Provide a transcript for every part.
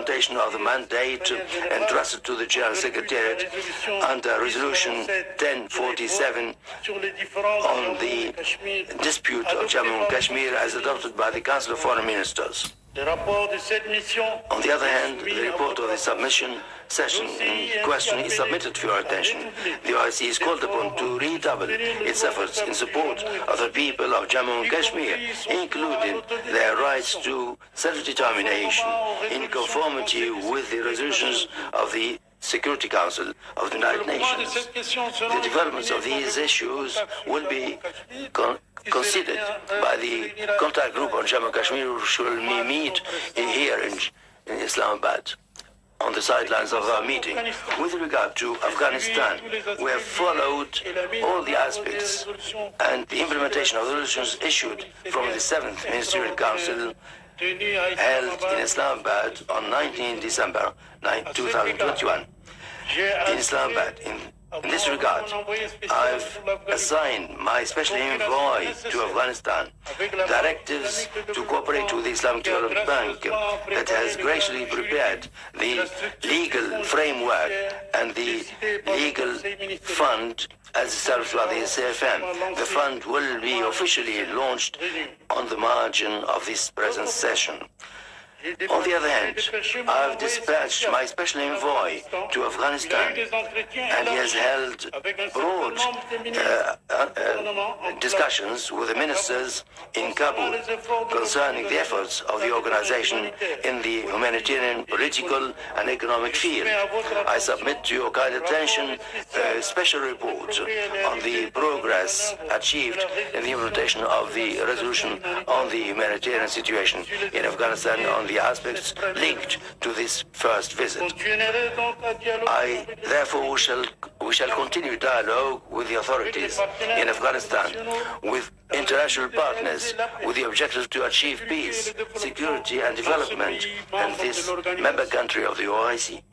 implementation of the mandate entrusted to the General Secretariat under Resolution 1047 on the dispute of Jammu and Kashmir as adopted by the Council of Foreign Ministers. On the other hand, the report of the submission session in question is submitted for your attention. The OIC is called upon to redouble its efforts in support of the people of Jammu and Kashmir, including their rights to self-determination in conformity with the resolutions of the Security Council of the United Nations. The developments of these issues will be considered by the contact group on Jammu and Kashmir, which will meet here in Islamabad on the sidelines of our meeting. With regard to Afghanistan, we have followed all the aspects and the implementation of the resolutions issued from the 7th Ministerial Council held in Islamabad on 19 December 2021. In Islamabad, in this regard, I've assigned my special envoy to Afghanistan directives to cooperate with the Islamic Development Bank that has graciously prepared the legal framework and the legal fund as established by the CFM. The fund will be officially launched on the margin of this present session. On the other hand, I have dispatched my special envoy to Afghanistan, and he has held broad discussions with the ministers in Kabul concerning the efforts of the organization in the humanitarian, political, and economic field. I submit to your kind attention a special report on the progress achieved in the implementation of the resolution on the humanitarian situation in Afghanistan on the aspects linked to this first visit. Therefore, we shall continue dialogue with the authorities in Afghanistan, with international partners, with the objective to achieve peace, security, and development in this member country of the OIC.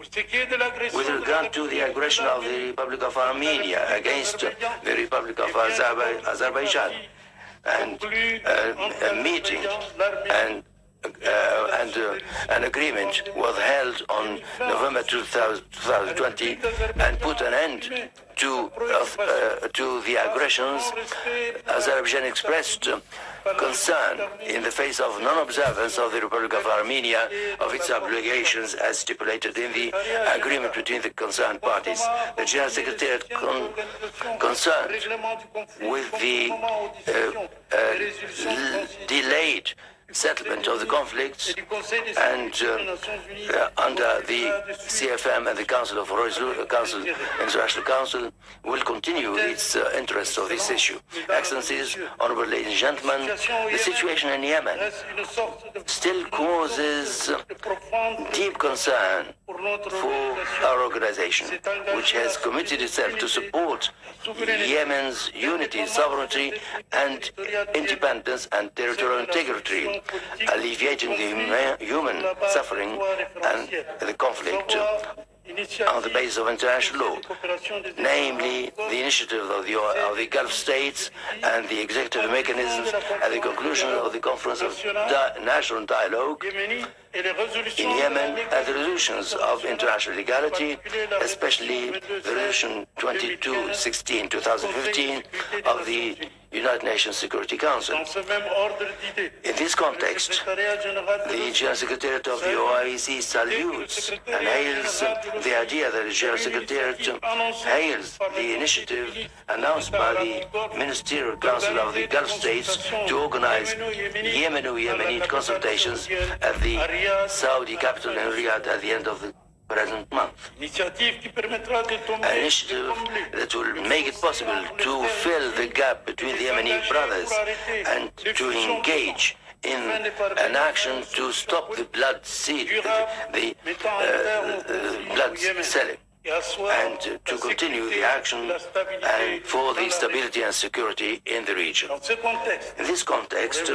With regard to the aggression of the Republic of Armenia against the Republic of Azerbaijan, and a meeting and an agreement was held on November 2020 and put an end to the aggressions. Azerbaijan expressed concern in the face of non-observance of the Republic of Armenia of its obligations as stipulated in the agreement between the concerned parties. The General Secretariat concerned with the delayed settlement of the conflicts and under the CFM and the Council of International Council will continue its interest of this issue. Excellencies, honorable ladies and gentlemen, the situation in Yemen still causes deep concern for our organization, which has committed itself to support Yemen's unity, sovereignty, and independence and territorial integrity, alleviating the human suffering and the conflict on the basis of international law, namely the initiative of the Gulf states and the executive mechanisms at the conclusion of the Conference of National Dialogue in Yemen and the resolutions of international legality, especially the resolution 2216/2015 of the United Nations Security Council. In this context, the General Secretariat of the OIC salutes and hails the idea that the General Secretariat hails the initiative announced by the Ministerial Council of the Gulf States to organize Yemeni consultations at the Saudi capital in Riyadh at the end of the present month. An initiative that will make it possible to fill the gap between the Yemeni brothers and to engage in an action to stop the blood selling and to continue the action and for the stability and security in the region. In this context,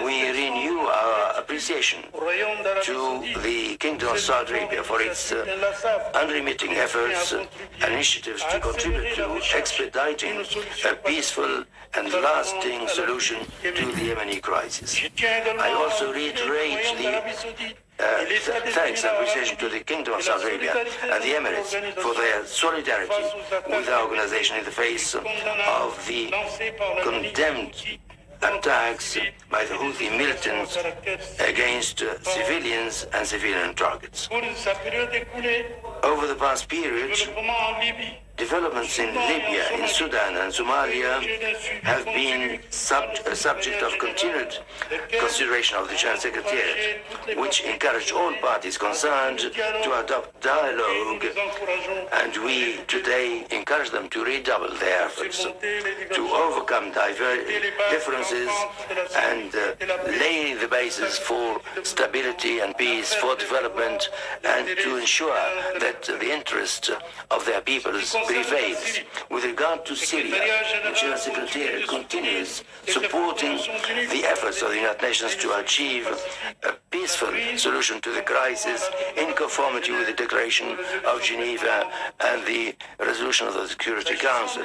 we renew our appreciation to the Kingdom of Saudi Arabia for its unremitting efforts and initiatives to contribute to expediting a peaceful and lasting solution to the Yemeni crisis. I also reiterate the thanks and appreciation to the Kingdom of Saudi Arabia and the Emirates for their solidarity with our organization in the face of the condemned attacks by the Houthi militants against civilians and civilian targets. Over the past period, developments in Libya, in Sudan and Somalia have been subject of continued consideration of the General Secretariat, which encouraged all parties concerned to adopt dialogue, and we today encourage them to redouble their efforts to overcome differences and lay the basis for stability and peace, for development, and to ensure that the interest of their peoples prevails. With regard to Syria, the General Secretariat continues supporting the efforts of the United Nations to achieve a peaceful solution to the crisis in conformity with the Declaration of Geneva and the resolution of the Security Council.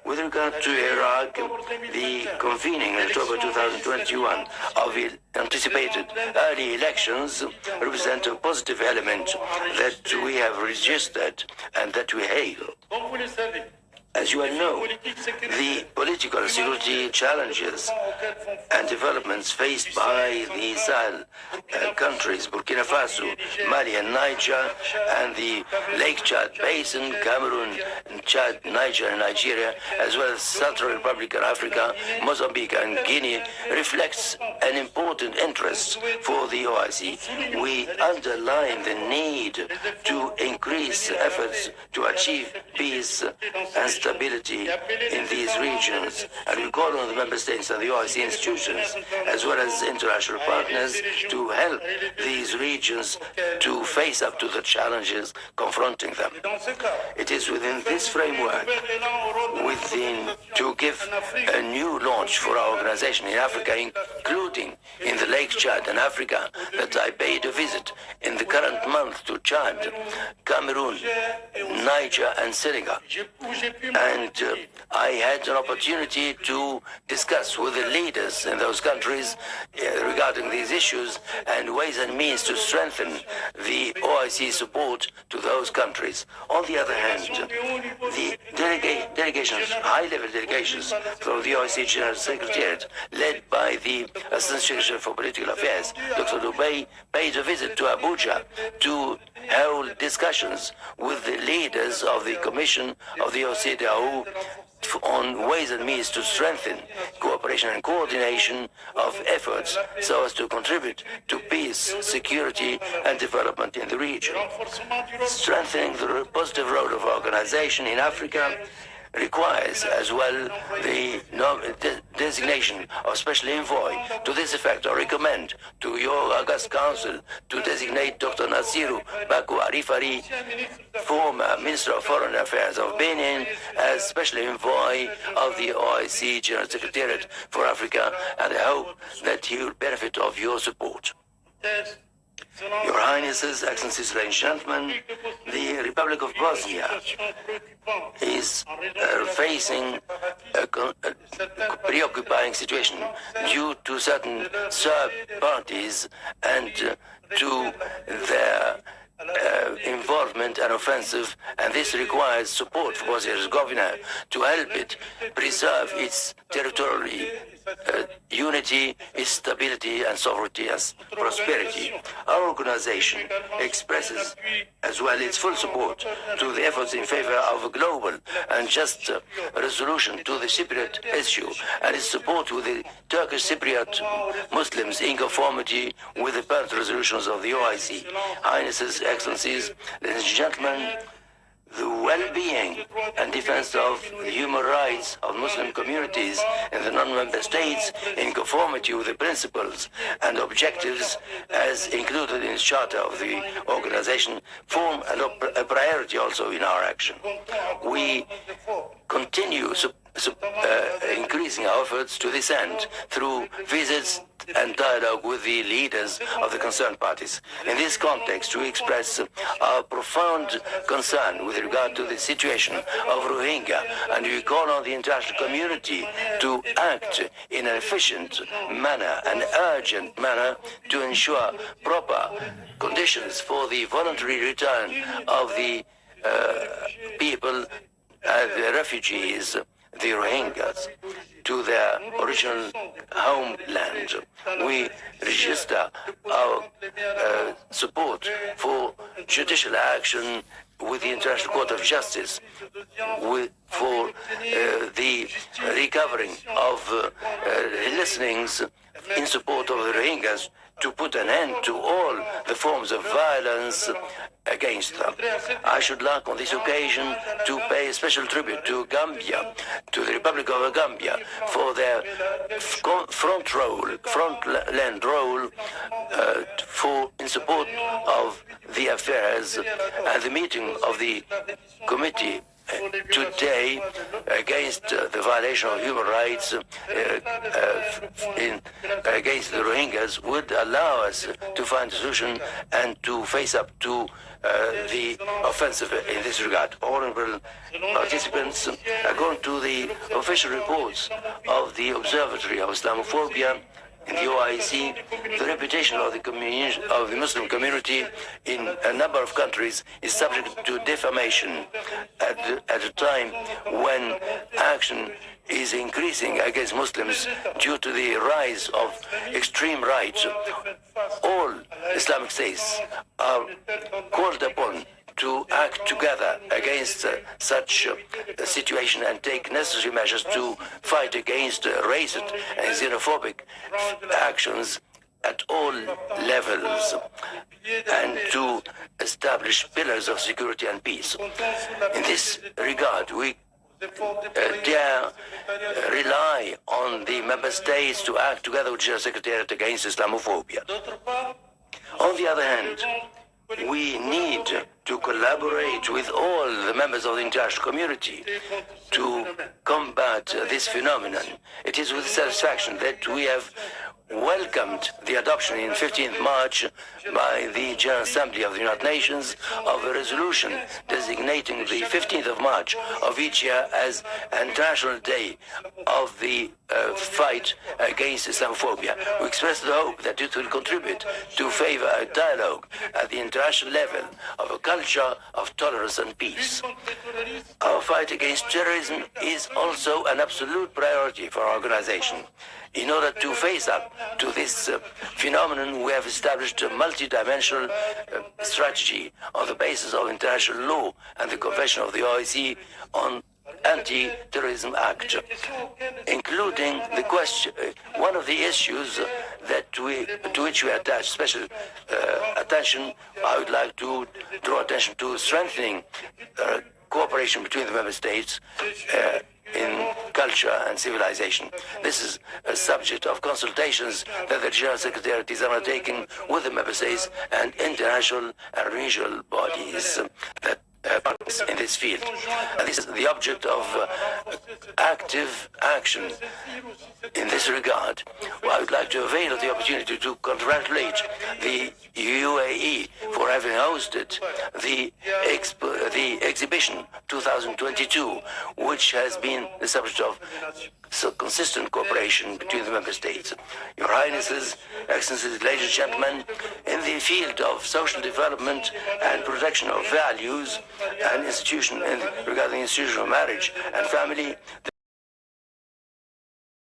With regard to Iraq, the convening in October 2021 of the anticipated early elections represent a positive element that we have registered and that we hail. As you all know, the political and security challenges and developments faced by the Sahel countries, Burkina Faso, Mali and Niger, and the Lake Chad Basin, Cameroon, Chad, Niger and Nigeria, as well as Central Republic of Africa, Mozambique and Guinea, reflects an important interest for the OIC. We underline the need to increase efforts to achieve peace and stability in these regions, and we call on the member states and the OIC institutions, as well as international partners, to help these regions to face up to the challenges confronting them. It is within this framework, to give a new launch for our organization in Africa, including in the Lake Chad and Africa, that I paid a visit in the current month to Chad, Cameroon, Niger and Senegal. And I had an opportunity to discuss with the leaders in those countries regarding these issues and ways and means to strengthen the OIC support to those countries. On the other hand, the delegations, high-level delegations from the OIC General Secretariat, led by the Assistant Secretary for Political Affairs, Dr. Dubey, paid a visit to Abuja to hold discussions with the leaders of the Commission of the OCDAO on ways and means to strengthen cooperation and coordination of efforts so as to contribute to peace, security and development in the region. Strengthening the positive role of our organization in Africa requires as well the designation of special envoy. To this effect, I recommend to your August Council to designate Dr. Nasiru Baku Arifari, former Minister of Foreign Affairs of Benin, as special envoy of the OIC General Secretariat for Africa, and I hope that he will benefit of your support. Your Highnesses, Excellencies, ladies and gentlemen, the Republic of Bosnia is facing a preoccupying situation due to certain Serb parties and to their involvement and offensive, and this requires support for Bosnia-Herzegovina to help it preserve its territorial unity, its stability and sovereignty and prosperity. Our organization expresses as well its full support to the efforts in favor of a global and just resolution to the Cypriot issue, and its support with the Turkish Cypriot Muslims in conformity with the parent resolutions of the OIC. Highnesses, Excellencies, ladies and gentlemen, the well-being and defense of the human rights of Muslim communities in the non-member states in conformity with the principles and objectives as included in the charter of the organization form a priority also in our action. We continue increasing our efforts to this end through visits and dialogue with the leaders of the concerned parties. In this context, we express our profound concern with regard to the situation of Rohingya, and we call on the international community to act in an efficient manner, an urgent manner, to ensure proper conditions for the voluntary return of the people, the refugees, the Rohingyas, to their original homeland. We register our support for judicial action with the International Court of Justice, for the recovering of listenings in support of the Rohingyas, to put an end to all the forms of violence against them. I should like on this occasion to pay a special tribute to Gambia, to the Republic of Gambia, for their frontland role in support of the affairs and the meeting of the committee today against the violation of human rights against the Rohingyas would allow us to find a solution and to face up to the offensive in this regard. Honorable participants, according to the official reports of the Observatory of Islamophobia in the OIC, the reputation of the Muslim community in a number of countries is subject to defamation at a time when action is increasing against Muslims due to the rise of extreme right. All Islamic states are called upon to act together against such a situation and take necessary measures to fight against racist and xenophobic actions at all levels and to establish pillars of security and peace. In this regard, we dare rely on the member states to act together with the General Secretariat against Islamophobia. On the other hand, we need to collaborate with all the members of the international community to combat this phenomenon. It is with satisfaction that we have welcomed the adoption in 15th March by the General Assembly of the United Nations of a resolution designating the 15th of March of each year as International Day of the fight against Islamophobia. We express the hope that it will contribute to favor a dialogue at the international level of a culture of tolerance and peace. Our fight against terrorism is also an absolute priority for our organization. In order to face up to this phenomenon, we have established a multidimensional strategy on the basis of international law and the Convention of the OIC on Anti-Terrorism Act, including the question, one of the issues to which we attach special attention. I would like to draw attention to strengthening cooperation between the member states in culture and civilization. This is a subject of consultations that the General Secretariat is undertaking with the member states and international and regional bodies that partners in this field. And this is the object of active action. In this regard, I would like to avail of the opportunity to congratulate the UAE for having hosted the exhibition 2022, which has been the subject of consistent cooperation between the member states. Your Highnesses, Excellencies, ladies and gentlemen, in the field of social development and protection of values and regarding the institution of marriage and family,